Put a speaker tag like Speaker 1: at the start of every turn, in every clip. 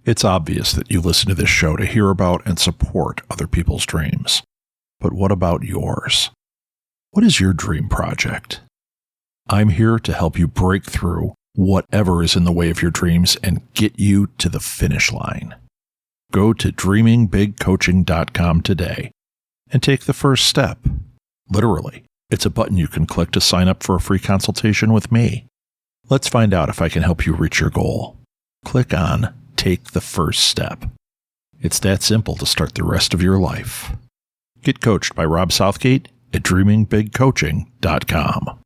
Speaker 1: It's obvious that you listen to this show to hear about and support other people's dreams. But what about yours? What is your dream project? I'm here to help you break through whatever is in the way of your dreams and get you to the finish line. Go to dreamingbigcoaching.com today and take the first step. Literally, it's a button you can click to sign up for a free consultation with me. Let's find out if I can help you reach your goal. Click on Take the First Step. It's that simple to start the rest of your life. Get coached by Rob Southgate at dreamingbigcoaching.com.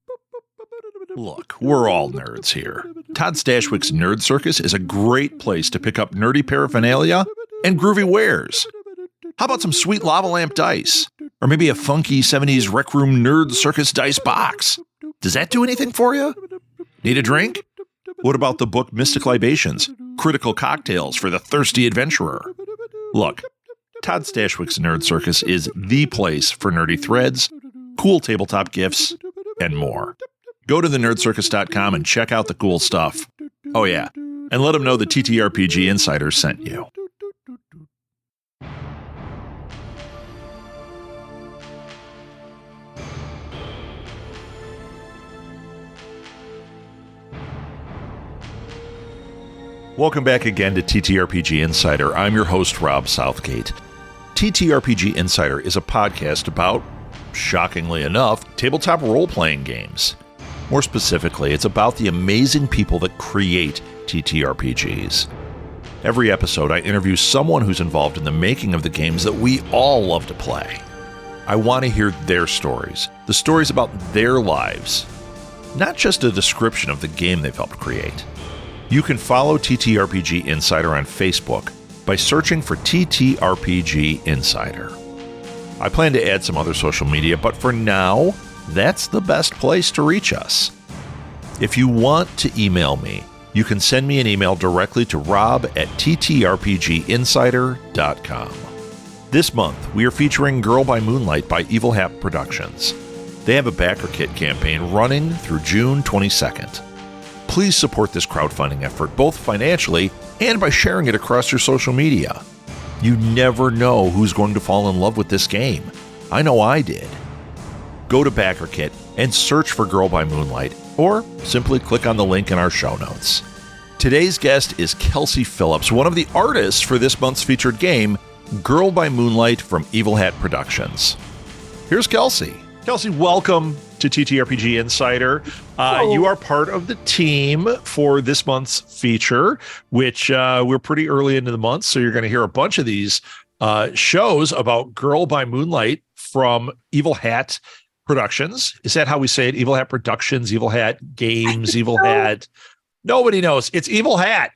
Speaker 1: Look, we're all nerds here. Todd Stashwick's Nerd Circus is a great place to pick up nerdy paraphernalia and groovy wares. How about some sweet lava lamp dice? Or maybe a funky 70s Rec Room Nerd Circus dice box? Does that do anything for you? Need a drink? What about the book Mystic Libations? Critical Cocktails for the Thirsty Adventurer? Look, Todd Stashwick's Nerd Circus is the place for nerdy threads, cool tabletop gifts, and more. Go to thenerdcircus.com and check out the cool stuff. Oh yeah, and let them know the TTRPG Insider sent you. Welcome back again to TTRPG Insider. I'm your host, Rob Southgate. TTRPG Insider is a podcast about, shockingly enough, tabletop role-playing games. More specifically, it's about the amazing people that create TTRPGs. Every episode, I interview someone who's involved in the making of the games that we all love to play. I want to hear their stories, the stories about their lives, not just a description of the game they've helped create. You can follow TTRPG Insider on Facebook by searching for TTRPG Insider. I plan to add some other social media, but for now, that's the best place to reach us. If you want to email me, you can send me an email directly to rob@ttrpginsider.com. This month, we are featuring Girl By Moonlight by Evil Hat Productions. They have a backer kit campaign running through June 22nd. Please support this crowdfunding effort, both financially and by sharing it across your social media. You never know who's going to fall in love with this game. I know I did. Go to BackerKit and search for Girl By Moonlight, or simply click on the link in our show notes. Today's guest is Kelsey Phillips, one of the artists for this month's featured game, Girl By Moonlight from Evil Hat Productions. Here's Kelsey. Kelsey, welcome to TTRPG Insider. You are part of the team for this month's feature, which we're pretty early into the month, so you're going to hear a bunch of these shows about Girl By Moonlight from Evil Hat Productions. Is that how we say it? Evil Hat Productions, Evil Hat Games, Evil Hat. Nobody knows. It's Evil Hat.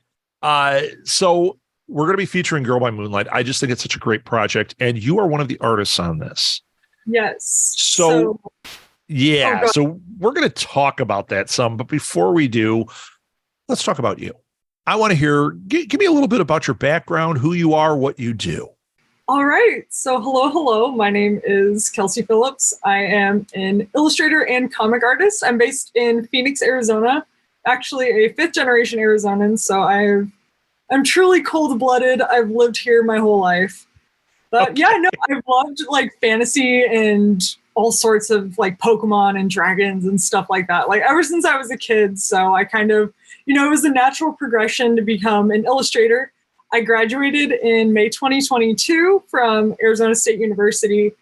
Speaker 1: So we're going to be featuring Girl By Moonlight. I just think it's such a great project, and you are one of the artists on this.
Speaker 2: Yes.
Speaker 1: So we're going to talk about that some, but before we do, let's talk about you. I want to hear, give me a little bit about your background, who you are, what you do.
Speaker 2: All right. So hello. My name is Kelsey Phillips. I am an illustrator and comic artist. I'm based in Phoenix, Arizona, actually a fifth generation Arizonan. So I'm truly cold-blooded. I've lived here my whole life. But okay. I've loved like fantasy and all sorts of like Pokemon and dragons and stuff like that, like ever since I was a kid. So I kind of, it was a natural progression to become an illustrator. I graduated in May 2022 from Arizona State University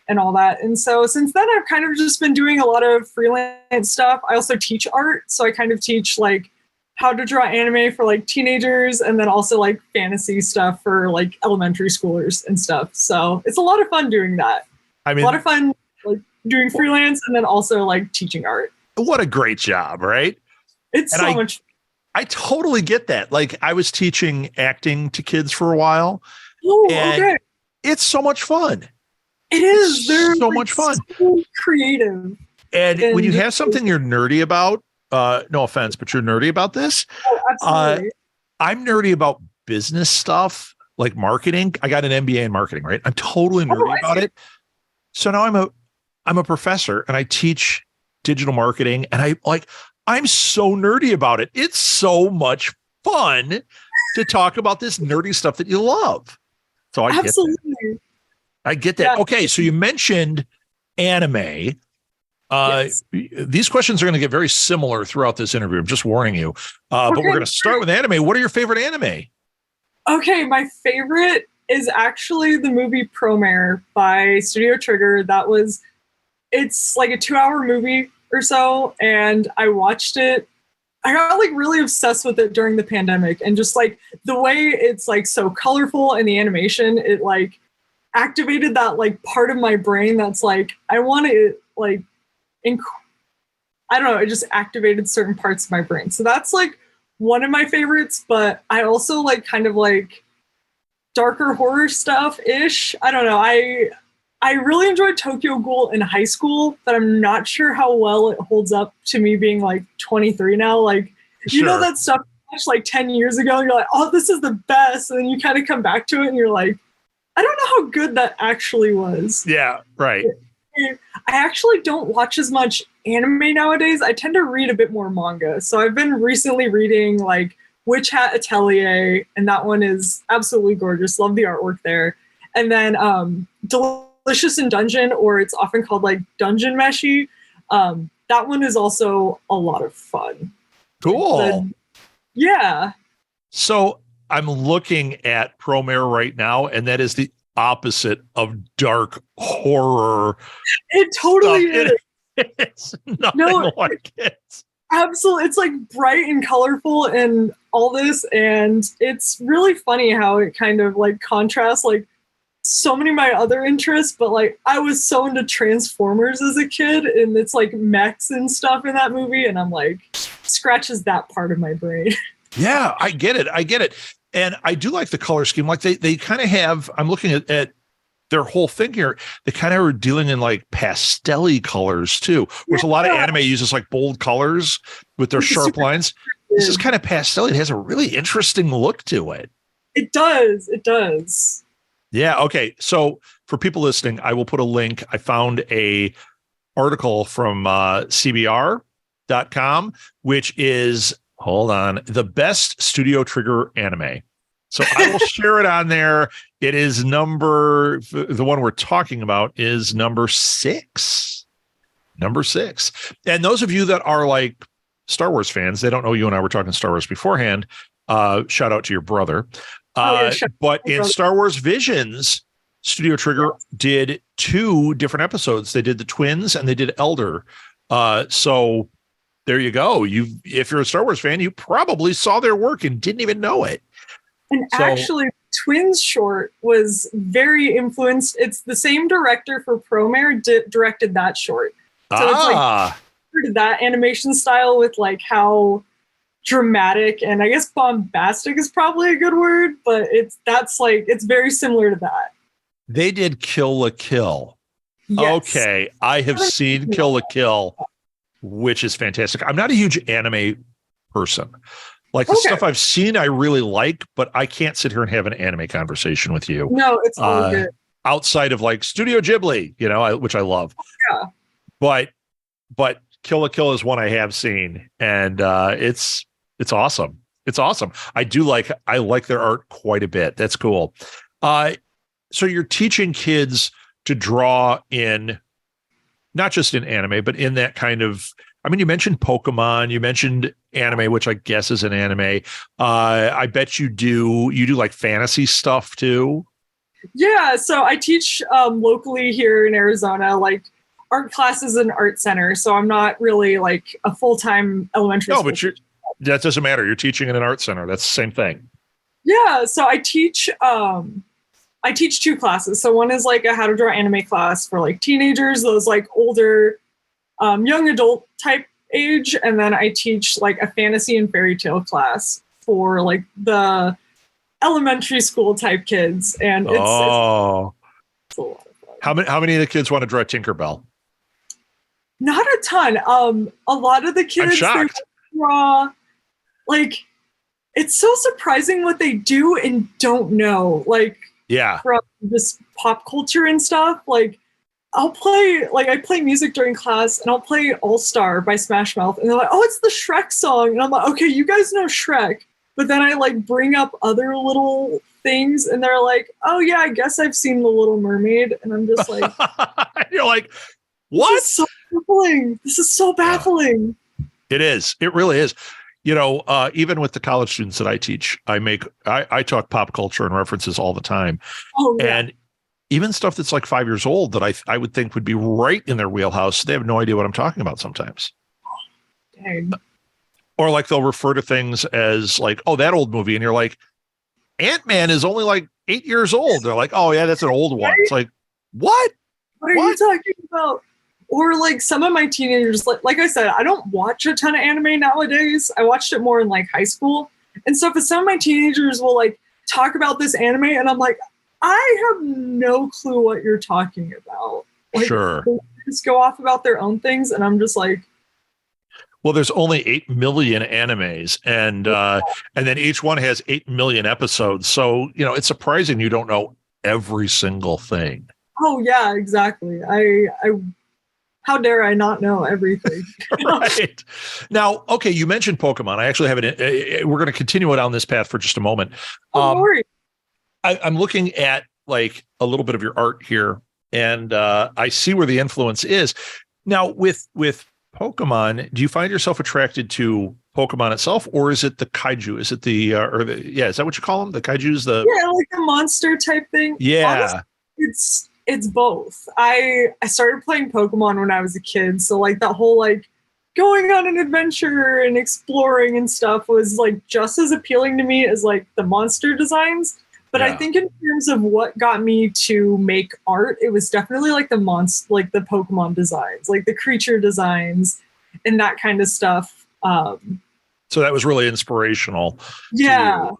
Speaker 2: and all that. And so since then, I've kind of just been doing a lot of freelance stuff. I also teach art. So I kind of teach like how to draw anime for like teenagers, and then also like fantasy stuff for like elementary schoolers and stuff. So it's a lot of fun doing that. I mean, a lot of fun like doing freelance and then also like teaching art.
Speaker 1: What a great job, right?
Speaker 2: It's so much.
Speaker 1: I totally get that. Like I was teaching acting to kids for a while.
Speaker 2: Oh, okay.
Speaker 1: It's so much fun.
Speaker 2: It is. They're
Speaker 1: so much fun.
Speaker 2: So creative.
Speaker 1: And when you have something you're nerdy about, no offense, but you're nerdy about this.
Speaker 2: Oh, absolutely.
Speaker 1: I'm nerdy about business stuff like marketing. I got an MBA in marketing, right? I'm totally nerdy about it. So now I'm a professor and I teach digital marketing, and I'm so nerdy about it. It's so much fun. to talk about this nerdy stuff that you love. So I
Speaker 2: Absolutely.
Speaker 1: I get that. Yeah. Okay, so you mentioned anime. Yes. These questions are going to get very similar throughout this interview. I'm just warning you. But we're going to start with anime. What are your favorite anime?
Speaker 2: Okay, my favorite is actually the movie Promare by Studio Trigger. It's like a 2-hour movie or so, and I watched it. I got like really obsessed with it during the pandemic, and just like the way it's like so colorful and the animation, it like activated that like part of my brain that's like, I want to like, I don't know, it just activated certain parts of my brain. So that's like one of my favorites, but I also like kind of like darker horror stuff-ish. I don't know. I really enjoyed Tokyo Ghoul in high school, but I'm not sure how well it holds up to me being like 23 now. Like,
Speaker 1: sure.
Speaker 2: You know that stuff you watched like 10 years ago, and you're like, oh, this is the best. And then you kind of come back to it and you're like, I don't know how good that actually was.
Speaker 1: Yeah, right.
Speaker 2: I actually don't watch as much anime nowadays. I tend to read a bit more manga. So I've been recently reading like Witch Hat Atelier, and that one is absolutely gorgeous. Love the artwork there. And then Delicious in Dungeon, or it's often called like Dungeon Meshi. That one is also a lot of fun.
Speaker 1: Cool.
Speaker 2: Yeah.
Speaker 1: So I'm looking at Promare right now, and that is the opposite of dark horror.
Speaker 2: It totally is.
Speaker 1: It's nothing like it.
Speaker 2: Absolutely. It's like bright and colorful and all this, and it's really funny how it kind of like contrasts like so many of my other interests, but like I was so into Transformers as a kid, and it's like mechs and stuff in that movie, and I'm like, scratches that part of my brain.
Speaker 1: Yeah, I get it. And I do like the color scheme. Like they kind of have, I'm looking at their whole thing here. They kind of are dealing in like pastel-y colors too. Whereas a lot of anime uses like bold colors with their sharp lines. This is kind of pastel. It has a really interesting look to it.
Speaker 2: It does.
Speaker 1: Yeah. Okay. So for people listening, I will put a link. I found a article from CBR.com, which is, hold on, the best Studio Trigger anime. So I will share it on there. It is the one we're talking about is number 6. And those of you that are like Star Wars fans, they don't know you and I were talking Star Wars beforehand. Shout out to your brother. But in Star Wars Visions, Studio Trigger did 2 different episodes. They did the twins and they did Elder. So there you go. If you're a Star Wars fan, you probably saw their work and didn't even know it.
Speaker 2: And actually, Twins short was very influenced. It's the same director for Promare directed that short. So it's like that animation style with like how dramatic and I guess bombastic is probably a good word, but it's very similar to that.
Speaker 1: They did Kill la Kill. Yes. Okay, I have seen Kill la Kill, which is fantastic. I'm not a huge anime person. Like the stuff I've seen, I really like, but I can't sit here and have an anime conversation with you.
Speaker 2: No, it's really good.
Speaker 1: Outside of like Studio Ghibli, which I love.
Speaker 2: Yeah.
Speaker 1: But Kill la Kill is one I have seen, and it's awesome. It's awesome. I like their art quite a bit. That's cool. So you're teaching kids to draw in, not just in anime, but in that kind of, I mean, you mentioned Pokemon, you mentioned anime, which I guess is an anime. I bet you do like fantasy stuff too.
Speaker 2: Yeah. So I teach locally here in Arizona, like art classes in art center. So I'm not really like a full-time elementary school.
Speaker 1: No, but that doesn't matter. You're teaching in an art center. That's the same thing.
Speaker 2: Yeah. So I teach 2 classes. So one is like a how to draw anime class for like teenagers, those like older, young adult type age. And then I teach like a fantasy and fairy tale class for like the elementary school type kids. And it's a lot of fun.
Speaker 1: How many of the kids want to draw Tinkerbell?
Speaker 2: Not a ton. A lot of the kids draw, like, it's so surprising what they do and don't know. Like, from this pop culture and stuff. Like, I play music during class, and I'll play All Star by Smash Mouth, and they're like, "Oh, it's the Shrek song," and I'm like, "Okay, you guys know Shrek, but then I like bring up other little things and they're like, oh yeah, I guess I've seen The Little Mermaid. And I'm just like,
Speaker 1: you're like, what?
Speaker 2: This is so baffling. This is so baffling.
Speaker 1: It is. It really is. Even with the college students that I teach, I talk pop culture and references all the time.
Speaker 2: Oh, yeah.
Speaker 1: And even stuff that's like 5 years old that I would think would be right in their wheelhouse, they have no idea what I'm talking about sometimes.
Speaker 2: Dang.
Speaker 1: Or like they'll refer to things as like, oh, that old movie. And you're like, Ant-Man is only like 8 years old. They're like, oh yeah, that's an old one. It's like, what?
Speaker 2: What are you talking about? Or like some of my teenagers, like I said, I don't watch a ton of anime nowadays. I watched it more in like high school and stuff. But some of my teenagers will like talk about this anime and I'm like, I have no clue what you're talking about. Like,
Speaker 1: sure.
Speaker 2: They just go off about their own things. And I'm just like,
Speaker 1: well, there's only 8 million animes and then each one has 8 million episodes. So, it's surprising you don't know every single thing.
Speaker 2: Oh yeah, exactly. I how dare I not know everything?
Speaker 1: Right. Now, okay, you mentioned Pokemon. I actually have it. We're going to continue it on this path for just a moment.
Speaker 2: Don't worry.
Speaker 1: I'm looking at like a little bit of your art here, and I see where the influence is. Now, with Pokemon, do you find yourself attracted to Pokemon itself, or is it the kaiju? Is it is that what you call them? The kaijus?
Speaker 2: Like the monster type thing.
Speaker 1: Yeah.
Speaker 2: Honestly, it's both. I started playing Pokemon when I was a kid, so like that whole like going on an adventure and exploring and stuff was like just as appealing to me as like the monster designs. But I think in terms of what got me to make art, it was definitely like the Pokemon designs, like the creature designs and that kind of stuff.
Speaker 1: So that was really inspirational.
Speaker 2: Yeah.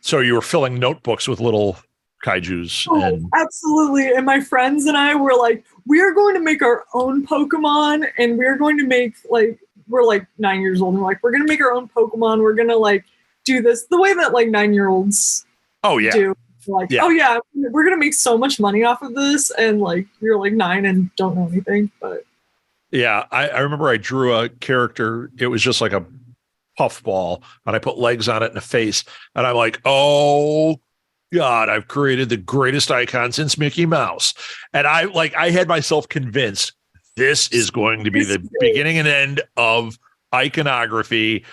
Speaker 1: So you were filling notebooks with little kaijus.
Speaker 2: Oh, absolutely. And my friends and I were like, we're going to make our own Pokemon and we're going to make we're like 9 years old and we're going to make our own Pokemon. We're going to like do this the way that like 9-year-olds do. Like, oh yeah, we're going to make so much money off of this. And like, you're like 9 and don't know anything, but.
Speaker 1: Yeah. I remember I drew a character. It was just like a puffball and I put legs on it and a face. And I'm like, oh, God, I've created the greatest icon since Mickey Mouse. And I had myself convinced this is going to be the beginning and end of iconography.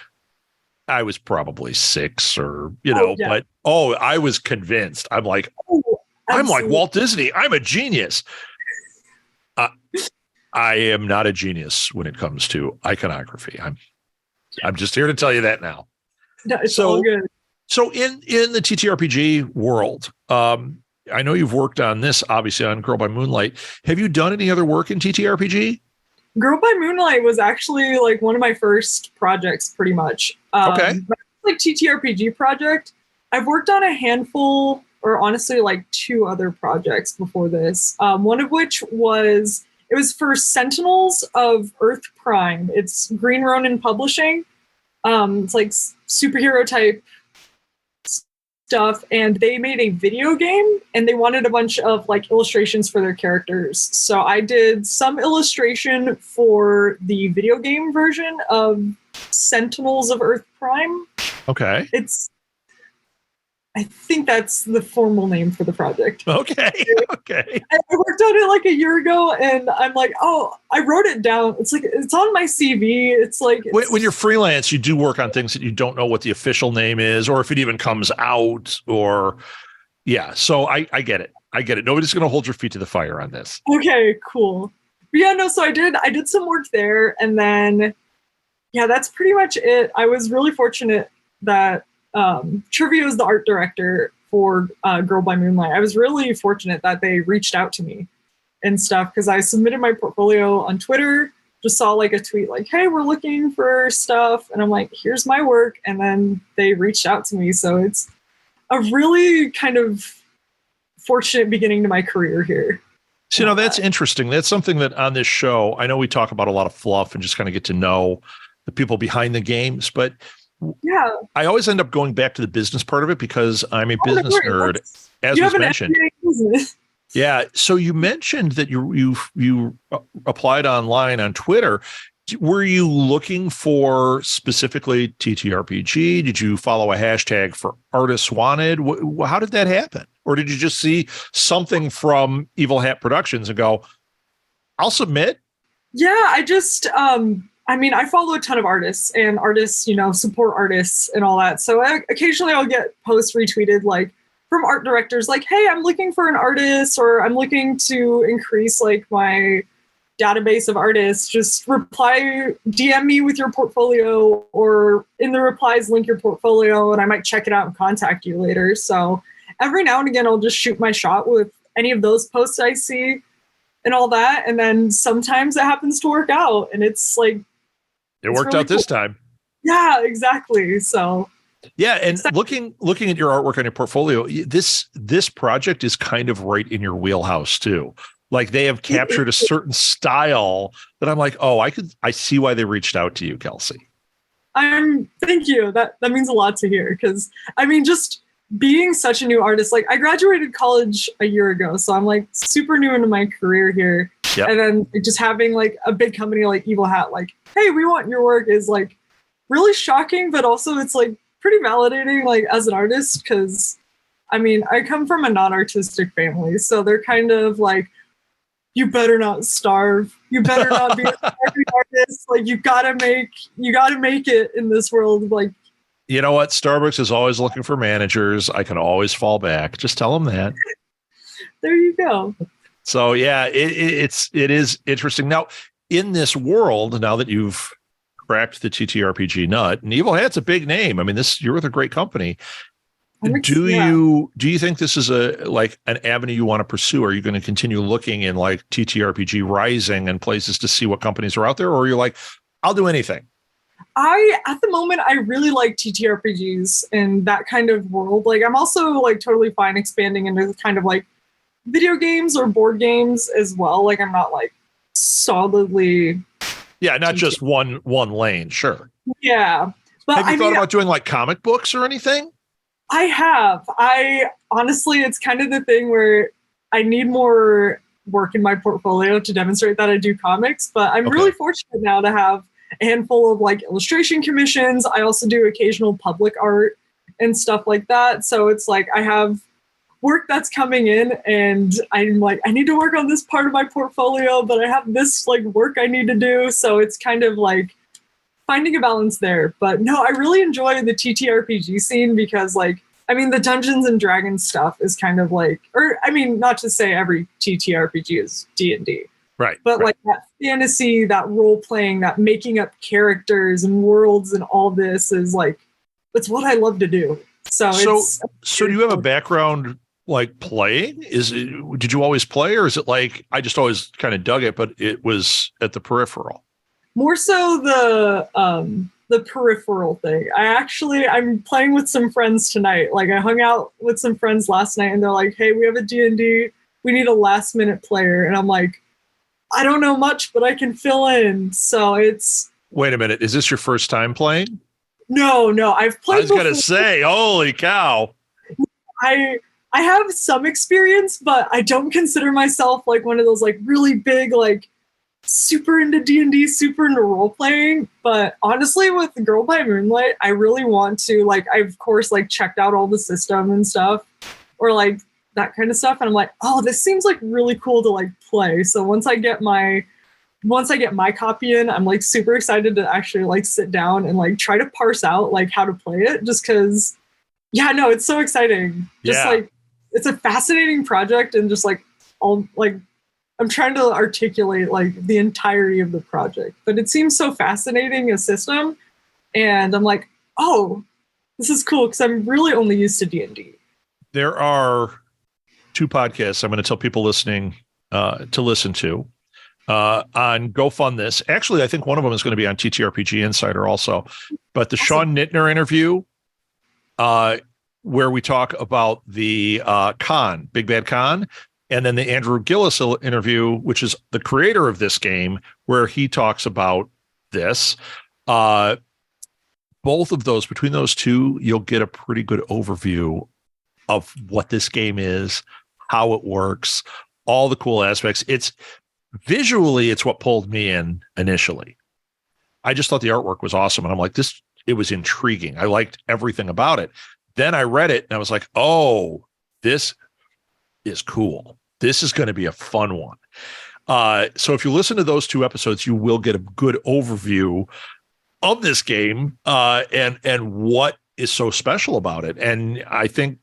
Speaker 1: I was probably 6 or, but I was convinced. I'm like, I'm like Walt Disney. I'm a genius. I am not a genius when it comes to iconography. I'm just here to tell you that now.
Speaker 2: No, it's all good.
Speaker 1: So in the TTRPG world, I know you've worked on this, obviously, on Girl by Moonlight. Have you done any other work in TTRPG?
Speaker 2: Girl by Moonlight was actually like one of my first projects, pretty much.
Speaker 1: Okay.
Speaker 2: Like TTRPG project. I've worked on a handful, or honestly, like 2 other projects before this. One of which was for Sentinels of Earth Prime. It's Green Ronin Publishing. It's like superhero type stuff, and they made a video game and they wanted a bunch of like illustrations for their characters. So I did some illustration for the video game version of Sentinels of Earth Prime.
Speaker 1: Okay.
Speaker 2: I think that's the formal name for the project.
Speaker 1: Okay.
Speaker 2: I worked on it like a year ago and I'm like, oh, I wrote it down. It's like, it's on my CV. It's like,
Speaker 1: when you're freelance, you do work on things that you don't know what the official name is, or if it even comes out, or so I get it. Nobody's going to hold your feet to the fire on this.
Speaker 2: Okay, cool. But yeah, no, so I did some work there, and then, that's pretty much it. I was really fortunate that Trivia is the art director for Girl by Moonlight. I was really fortunate that they reached out to me and stuff because I submitted my portfolio on Twitter, just saw like a tweet like, hey, we're looking for stuff. And I'm like, here's my work. And then they reached out to me. So it's a really kind of fortunate beginning to my career here.
Speaker 1: So, that's interesting. That's something that on this show, I know we talk about a lot of fluff and just kind of get to know the people behind the games, but I always end up going back to the business part of it because I'm a business nerd, as was mentioned. Yeah. So you mentioned that you applied online on Twitter. Were you looking for specifically TTRPG? Did you follow a hashtag for artists wanted? How did that happen? Or did you just see something from Evil Hat Productions and go, I'll submit?
Speaker 2: Yeah, I follow a ton of artists, and artists, support artists and all that. So occasionally I'll get posts retweeted like from art directors like, hey, I'm looking for an artist, or I'm looking to increase like my database of artists. Just DM me with your portfolio, or in the replies link your portfolio, and I might check it out and contact you later. So every now and again I'll just shoot my shot with any of those posts I see and all that, and then sometimes it happens to work out, and it's like
Speaker 1: it worked really out this time.
Speaker 2: Yeah, exactly. So
Speaker 1: yeah, and looking at your artwork on your portfolio, this project is kind of right in your wheelhouse too. Like they have captured a certain style that I'm like, oh, I see why they reached out to you, Kelsey.
Speaker 2: Thank you. That means a lot to hear, because just being such a new artist, like I graduated college a year ago, so I'm like super new into my career here. Yep. And then just having like a big company like Evil Hat, like, hey, we want your work, is like really shocking, but also it's like pretty validating, like as an artist, because I come from a non-artistic family, so they're kind of like, you better not starve, you better not be an artist, like you gotta make it in this world. Like,
Speaker 1: you know what, Starbucks is always looking for managers. I can always fall back. Just tell them that.
Speaker 2: There you go.
Speaker 1: So yeah, it is interesting. Now, in this world, now that you've cracked the TTRPG nut, and Evil Hat's a big name. You're with a great company. Do you think this is an avenue you want to pursue? Are you going to continue looking in like TTRPG Rising and places to see what companies are out there? Or are you like, I'll do anything?
Speaker 2: At the moment, I really like TTRPGs and that kind of world. Like, I'm also like totally fine expanding into kind of like video games or board games as well. Like, I'm not like solidly.
Speaker 1: Yeah, not just one lane. Sure.
Speaker 2: Yeah. But
Speaker 1: have you thought about doing like comic books or anything?
Speaker 2: I have. Honestly, it's kind of the thing where I need more work in my portfolio to demonstrate that I do comics, but I'm really fortunate now to have a handful of like illustration commissions. I also do occasional public art and stuff like that. So it's like I have work that's coming in, and I'm like, I need to work on this part of my portfolio, but I have this like work I need to do. So it's kind of like finding a balance there. But no, I really enjoy the TTRPG scene, because like, the Dungeons and Dragons stuff is kind of like, not to say every TTRPG is D&D.
Speaker 1: Right.
Speaker 2: But like that fantasy, that role playing, that making up characters and worlds and all this is like, it's what I love to do. So
Speaker 1: do you have a background like playing? Did you always play, or is it like, I just always kind of dug it, but it was at the peripheral?
Speaker 2: More so the peripheral thing. I'm playing with some friends tonight. Like I hung out with some friends last night, and they're like, hey, we have a D&D. We need a last minute player. And I'm like, I don't know much, but I can fill in. So it's.
Speaker 1: Wait a minute. Is this your first time playing?
Speaker 2: No. I've played.
Speaker 1: I was going to say, holy cow.
Speaker 2: I have some experience, but I don't consider myself like one of those like really big, like super into D&D, super into role playing. But honestly, with Girl By Moonlight, I really want to, like, I of course like checked out all the system and stuff, or like that kind of stuff, and I'm like, oh, this seems like really cool to like play. So once I get my copy in, I'm like super excited to actually like sit down and like try to parse out like how to play it, just because it's so exciting. Just like, it's a fascinating project, and just like all like I'm trying to articulate like the entirety of the project, but it seems so fascinating a system, and I'm like, oh, this is cool, because I'm really only used to D&D.
Speaker 1: There are 2 podcasts I'm going to tell people listening to listen to on Go Fund This. Actually, I think one of them is going to be on TTRPG Insider also, but the Sean Nittner interview, where we talk about the con, Big Bad Con, and then the Andrew Gillis interview, which is the creator of this game, where he talks about this. Both of those, between those 2, you'll get a pretty good overview of what this game is, how it works, all the cool aspects. It's visually, it's what pulled me in initially. I just thought the artwork was awesome. And I'm like, it was intriguing. I liked everything about it. Then I read it and I was like, oh, this is cool. This is going to be a fun one. So if you listen to those 2 episodes, you will get a good overview of this game and what is so special about it. And I think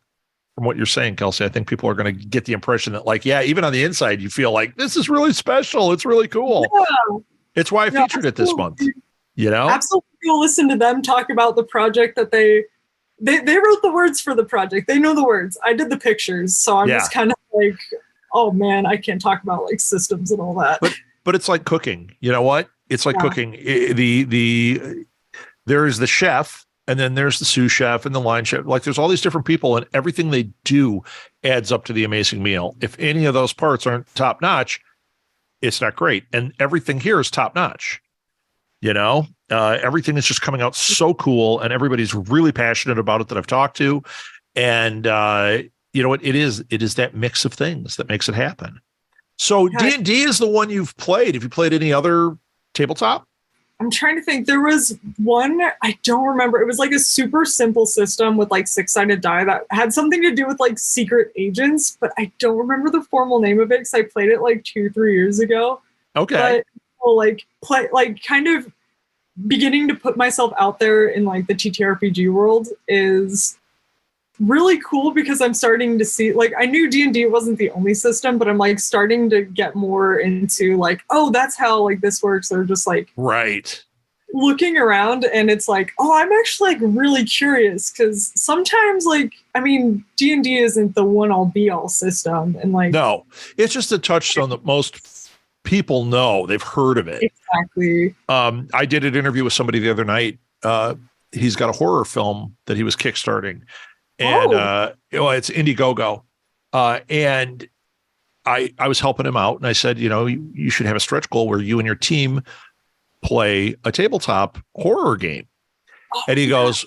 Speaker 1: from what you're saying, Kelsey, I think people are going to get the impression that, like, yeah, even on the inside, you feel like this is really special. It's really cool. Yeah. It's why I featured it this month.
Speaker 2: Absolutely. You'll listen to them talk about the project that they wrote the words for the project. They know the words. I did the pictures. So I'm just kind of like, oh man, I can't talk about like systems and all that.
Speaker 1: But it's like cooking. You know what? It's like cooking. There is the chef, and then there's the sous chef and the line chef. Like there's all these different people, and everything they do adds up to the amazing meal. If any of those parts aren't top notch, it's not great. And everything here is top notch. Everything is just coming out so cool, and everybody's really passionate about it that I've talked to. And you know what? It is that mix of things that makes it happen. So D&D is the one you've played. Have you played any other tabletop?
Speaker 2: I'm trying to think. There was one, I don't remember. It was like a super simple system with like 6-sided die that had something to do with like secret agents, but I don't remember the formal name of it because I played it like 2-3 years ago.
Speaker 1: Okay.
Speaker 2: But kind of beginning to put myself out there in like the TTRPG world is really cool because I'm starting to see, like, I knew D&D wasn't the only system, but I'm like starting to get more into like, oh, that's how like this works, or just like looking around, and it's like, oh, I'm actually like really curious because sometimes like, I mean, D&D isn't the one all be all system, and like,
Speaker 1: no, it's just a touchstone that most people know. They've heard of it.
Speaker 2: Exactly.
Speaker 1: I did an interview with somebody the other night. He's got a horror film that he was kickstarting. And it's Indiegogo. And I was helping him out, and I said, you should have a stretch goal where you and your team play a tabletop horror game. And he goes,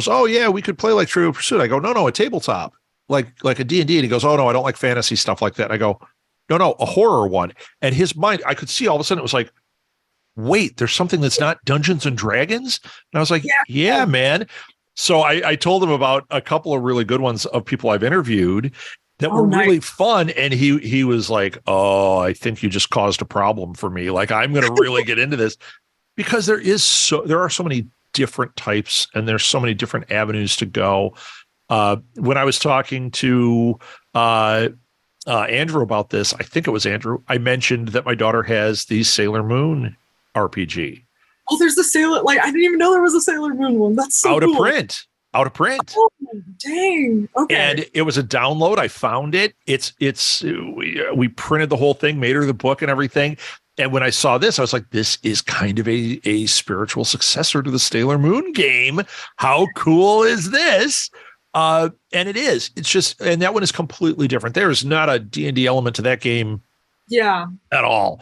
Speaker 1: oh yeah, we could play like Trivial Pursuit. I go, no, a tabletop, like a D&D. And he goes, oh no, I don't like fantasy stuff like that. And I go, no, a horror one. And his mind, I could see all of a sudden it was like, wait, there's something that's not Dungeons and Dragons. And I was like, yeah, man. So I told him about a couple of really good ones of people I've interviewed that were really fun. And he was like, oh, I think you just caused a problem for me. Like, I'm going to really get into this, because there are so many different types, and there's so many different avenues to go. When I was talking to Andrew about this, I think it was Andrew, I mentioned that my daughter has the Sailor Moon RPG.
Speaker 2: Oh, there's the Sailor, like, I didn't even know there was a Sailor Moon one. That's so
Speaker 1: cool. Out of print.
Speaker 2: Oh, dang. Okay.
Speaker 1: And it was a download. I found it. We printed the whole thing, made her the book and everything. And when I saw this, I was like, this is kind of a spiritual successor to the Sailor Moon game. How cool is this? And it is. It's just, and that one is completely different. There is not a D&D element to that game.
Speaker 2: Yeah.
Speaker 1: At all.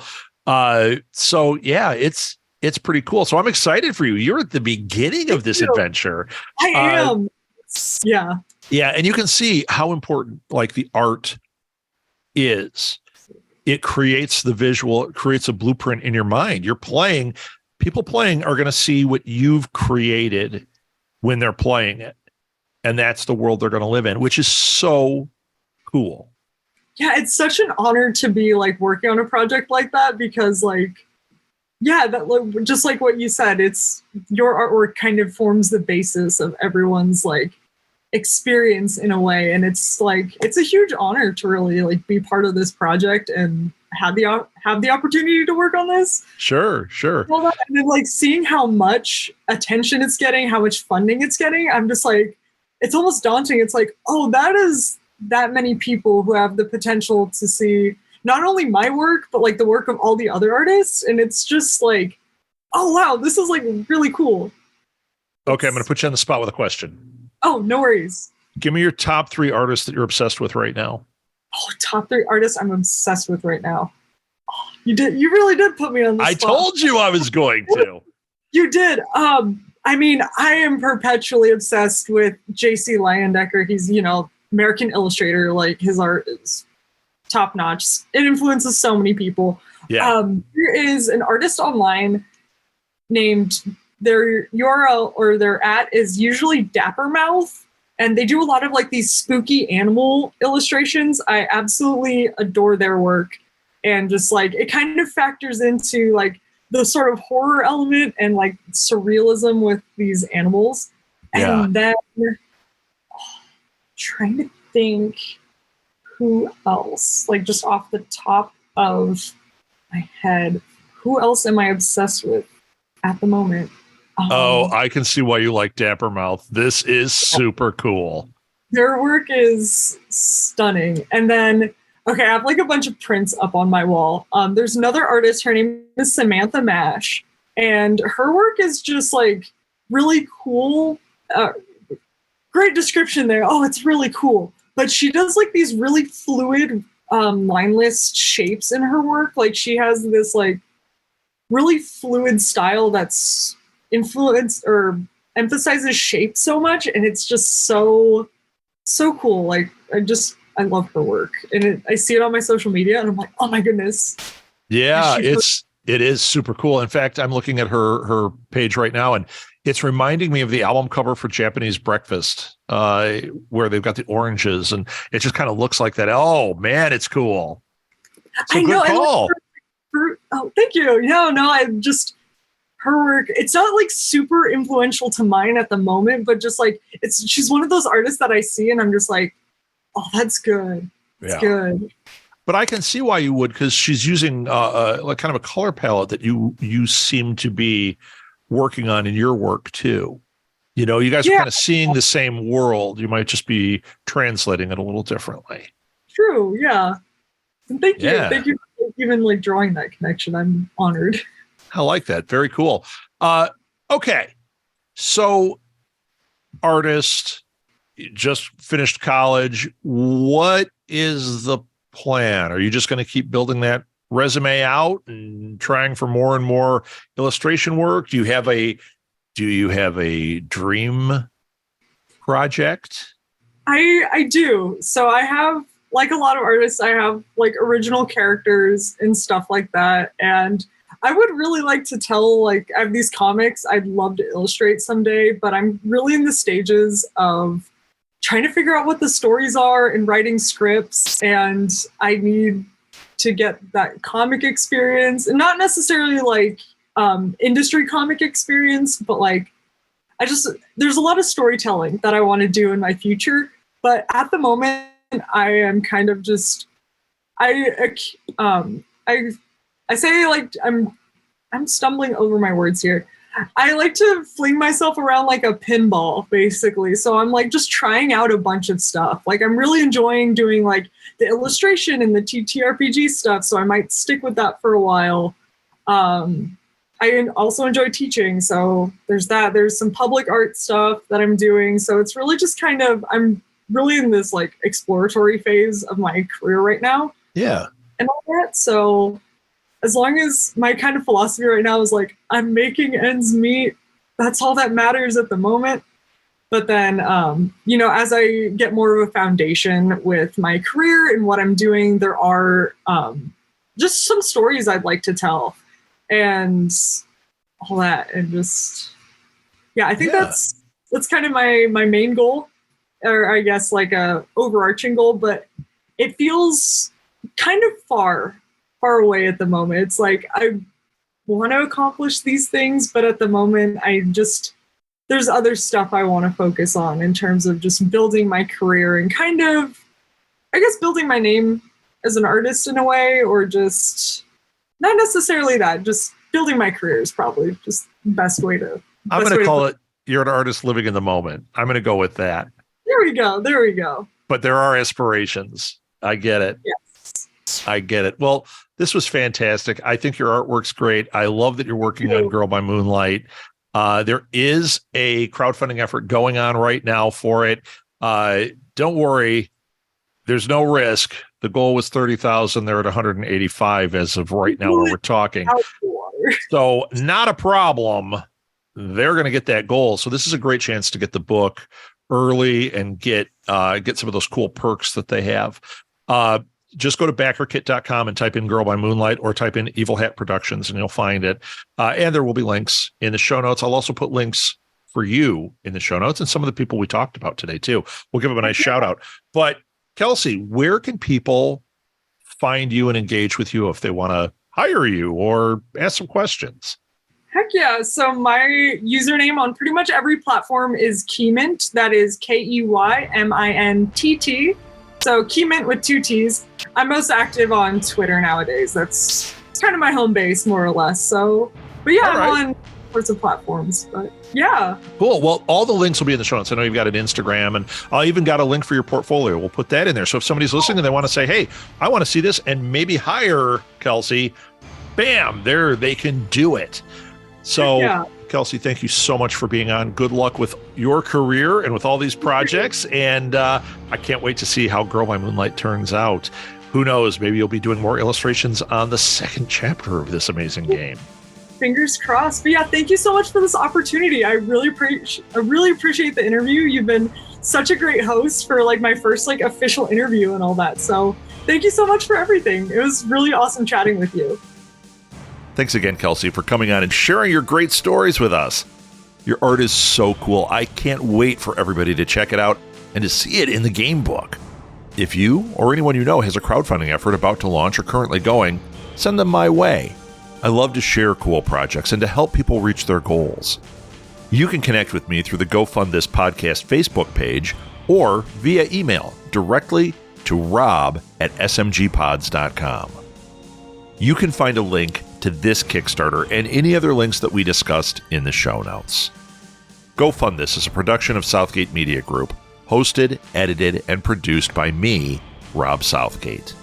Speaker 1: So yeah, it's pretty cool. So I'm excited for you. You're at the beginning of this adventure.
Speaker 2: I am. Yeah.
Speaker 1: Yeah. And you can see how important like the art is. It creates the visual, it creates a blueprint in your mind. People playing are going to see what you've created when they're playing it. And that's the world they're going to live in, which is so cool.
Speaker 2: Yeah. It's such an honor to be like working on a project like that, because like, yeah, that just like what you said, it's your artwork kind of forms the basis of everyone's like experience in a way, and it's like it's a huge honor to really like be part of this project and have the opportunity to work on this.
Speaker 1: Sure.
Speaker 2: And then like seeing how much attention it's getting, how much funding it's getting, I'm just like, it's almost daunting. It's like, oh, that is that many people who have the potential to see not only my work, but like the work of all the other artists. And it's just like, oh, wow, this is like really cool.
Speaker 1: Okay, I'm going to put you on the spot with a question.
Speaker 2: Oh, no worries.
Speaker 1: Give me your top 3 artists that you're obsessed with right now.
Speaker 2: Oh, top 3 artists I'm obsessed with right now. Oh, you really did put me on the spot.
Speaker 1: I told you I was going to.
Speaker 2: You did. I mean, I am perpetually obsessed with J.C. Leyendecker. He's, American illustrator. Like, his art is top notch. It influences so many people.
Speaker 1: Yeah.
Speaker 2: There is an artist online named, their URL or their @ is usually Dappermouth. And they do a lot of like these spooky animal illustrations. I absolutely adore their work. And just like, it kind of factors into like the sort of horror element and like surrealism with these animals.
Speaker 1: Yeah.
Speaker 2: And then trying to think who else, like just off the top of my head, who else am I obsessed with at the moment?
Speaker 1: I can see why you like Dappermouth. This is super cool.
Speaker 2: Their work is stunning. And then, okay, I have like a bunch of prints up on my wall. There's another artist, her name is Samantha Mash, and her work is just like really cool. Great description there. Oh, it's really cool. But she does like these really fluid, lineless shapes in her work. Like she has this like really fluid style that's influenced or emphasizes shape so much, and it's just so cool. Like I love her work, and I see it on my social media, and I'm like, oh my goodness.
Speaker 1: Yeah, it is super cool. In fact, I'm looking at her page right now, and it's reminding me of the album cover for Japanese Breakfast, where they've got the oranges, and it just kind of looks like that. Oh man, it's cool. So
Speaker 2: I know.
Speaker 1: Good call.
Speaker 2: Oh, thank you. No, I just, her work, it's not like super influential to mine at the moment, but just like she's one of those artists that I see and I'm just like, oh, that's good. It's good.
Speaker 1: But I can see why you would, because she's using like kind of a color palette that you seem to be working on in your work too. You know, you guys are kind of seeing the same world. You might just be translating it a little differently.
Speaker 2: True. Yeah. And thank you. Thank you for even like drawing that connection. I'm honored.
Speaker 1: I like that. Very cool. Okay. So artist, just finished college. What is the plan? Are you just going to keep building that resume out and trying for more and more illustration work? Do you have a dream project?
Speaker 2: I do. So I have, like a lot of artists, I have like original characters and stuff like that. And I would really like to tell, like, I have these comics I'd love to illustrate someday, but I'm really in the stages of trying to figure out what the stories are and writing scripts. And I need to get that comic experience, and not necessarily like industry comic experience, but like, there's a lot of storytelling that I want to do in my future. But at the moment, I am kind of just, I say, like, I'm stumbling over my words here. I like to fling myself around like a pinball, basically. So I'm like just trying out a bunch of stuff. Like I'm really enjoying doing like the illustration and the TTRPG stuff. So I might stick with that for a while. I also enjoy teaching. So there's that. There's some public art stuff that I'm doing. So it's really just kind of, I'm really in this like exploratory phase of my career right now.
Speaker 1: Yeah.
Speaker 2: And all that. So as long as my kind of philosophy right now is like, I'm making ends meet, that's all that matters at the moment. But then, as I get more of a foundation with my career and what I'm doing, there are just some stories I'd like to tell and all that. And just, I think that's kind of my main goal, or I guess like a overarching goal, but it feels kind of far away at the moment. It's like I want to accomplish these things, but at the moment there's other stuff I want to focus on in terms of just building my career and kind of, I guess, building my name as an artist in a way, or just not necessarily that, just building my career is probably just the best way to.
Speaker 1: I'm going to call it, you're an artist living in the moment. I'm going to go with that.
Speaker 2: There we go.
Speaker 1: But there are aspirations. I get it.
Speaker 2: Yes.
Speaker 1: I get it. Well, this was fantastic. I think your artwork's great. I love that you're working on Girl by Moonlight. There is a crowdfunding effort going on right now for it. Don't worry. There's no risk. The goal was 30,000. They're at 185 as of right now where we're talking. So not a problem. They're going to get that goal. So this is a great chance to get the book early and get some of those cool perks that they have. just go to backerkit.com and type in Girl by Moonlight or type in Evil Hat Productions and you'll find it. And there will be links in the show notes. I'll also put links for you in the show notes and some of the people we talked about today too. We'll give them a nice shout out. But Kelsey, where can people find you and engage with you if they want to hire you or ask some questions?
Speaker 2: Heck yeah. So my username on pretty much every platform is Keymint. That is KEYMINTT. So Keymint with 2 T's. I'm most active on Twitter nowadays. That's kind of my home base, more or less. So, but yeah, I'm on sorts of platforms. But yeah.
Speaker 1: Cool. Well, all the links will be in the show notes. I know you've got an Instagram, and I even got a link for your portfolio. We'll put that in there. So if somebody's listening and they want to say, hey, I want to see this and maybe hire Kelsey, bam, there they can do it. So, yeah. Kelsey, thank you so much for being on. Good luck with your career and with all these projects. And I can't wait to see how Girl by Moonlight turns out. Who knows? Maybe you'll be doing more illustrations on the second chapter of this amazing game.
Speaker 2: Fingers crossed. But yeah, thank you so much for this opportunity. I really appreciate the interview. You've been such a great host for like my first like official interview and all that. So thank you so much for everything. It was really awesome chatting with you.
Speaker 1: Thanks again, Kelsey, for coming on and sharing your great stories with us. Your art is so cool. I can't wait for everybody to check it out and to see it in the game book. If you or anyone you know has a crowdfunding effort about to launch or currently going, send them my way. I love to share cool projects and to help people reach their goals. You can connect with me through the Go Fund This Podcast Facebook page or via email directly to rob@smgpods.com. You can find a link to this Kickstarter and any other links that we discussed in the show notes. Go Fund This is a production of Southgate Media Group, hosted, edited, and produced by me, Rob Southgate.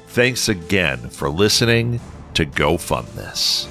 Speaker 1: Thanks again for listening to Go Fund This.